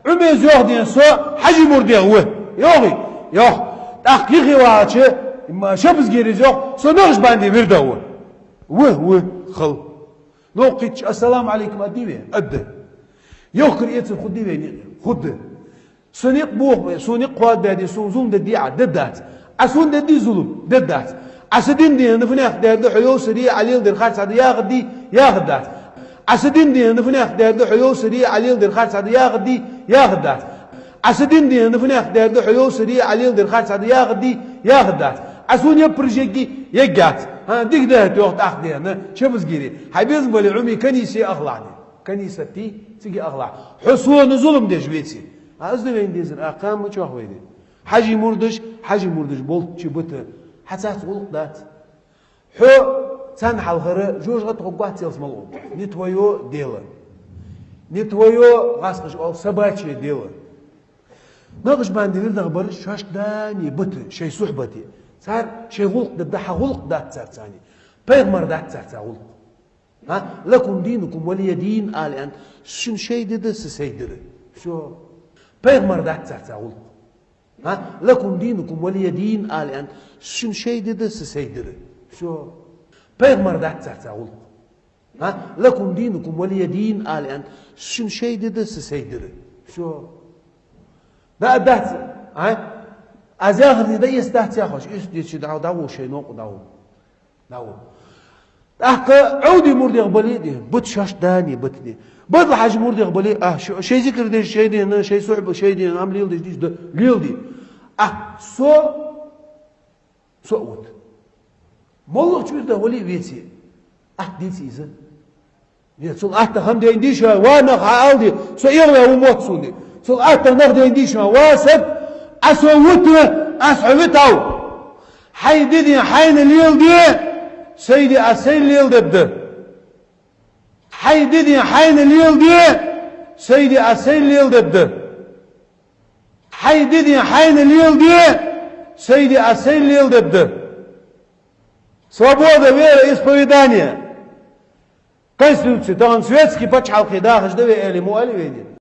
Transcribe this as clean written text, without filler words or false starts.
عميز يوخدين سو حجي مردي هو يوغي يوخ تحقيقي واچه ما شبز جيريز يوخ سو نغش باندي برده هو خل نوقيتش السلام عليكم أديبه أده يوخر يتسب خديبه خد سونيق بوخ سونيق قواد بادي سون ظلم ددي عددات أسون ددي ظلم ددات أسدين دي نفناخ دادو حيو سري عليل دير خارج هذا ياخدي ياخدات أسدين دي نفناخ دادو حيو سري عليل دير خارج هذا ياخدي ياخدات أسدين دي نفناخ دادو حيو سري عليل دير خارج هذا ياخدي ياخدات أسون يبرجيكي يجات ها ديك ده توقت أخدي أنا شبز جيري حبيز بلي عمي كنيسة أخلعني كنيسة تيجي أخلع حصون ظلم ده جويتي أصدق عندي أقام مش وحويدي حاجي مردش بولت شبته حتى تقول دات حو تان حلغرة جوج غتوقع تيلس ملو نتويو ديلا نتويو غاسقش أو سباتشي ديلا ناقش باندي ده خبرش شاش داني بت شيء صحبتي صار شيء غلق ده غلق دات صار ثاني بيغمر دات صار غلق ها لكم دينكم ولي دين قال أن شن شيء ده سيدر شو بيغمر دات صار غلق ها لكم دينكم ولي دين قال أن شن شيء ده سيدر شو بيغمر دات صار غلق ها لكم دينكم ولي دين قال أن شن شيء ده سيدر شو ده ها أزاغر ده يستحت يا خوش إيش دي شدعو داو شيء نوق داو أحكي عودي مردي قبلي دي بت شاش داني بت دي بت حاج مردي قبلي شيء ذكر دي شيء دي أنا شيء صعب شيء دي عم ليل دي ليل دي صوت مولك شو ده ولي بيتي ديتي إذا يصل هم دي إنديشة وانا خالدي يلا وموت سوني صل ناخد إنديشة واسب أسوتنا أسحبتها حي دي حين الليل دي سيدي أسيل الليل ده حي دي حين الليل دي سيدي أسيل الليل ده حي دي حين الليل دي سيدي أسيل الليل ده свобода веры и исповедания. Конституция, то он светский почал хидах, ждаве элиму аливедин.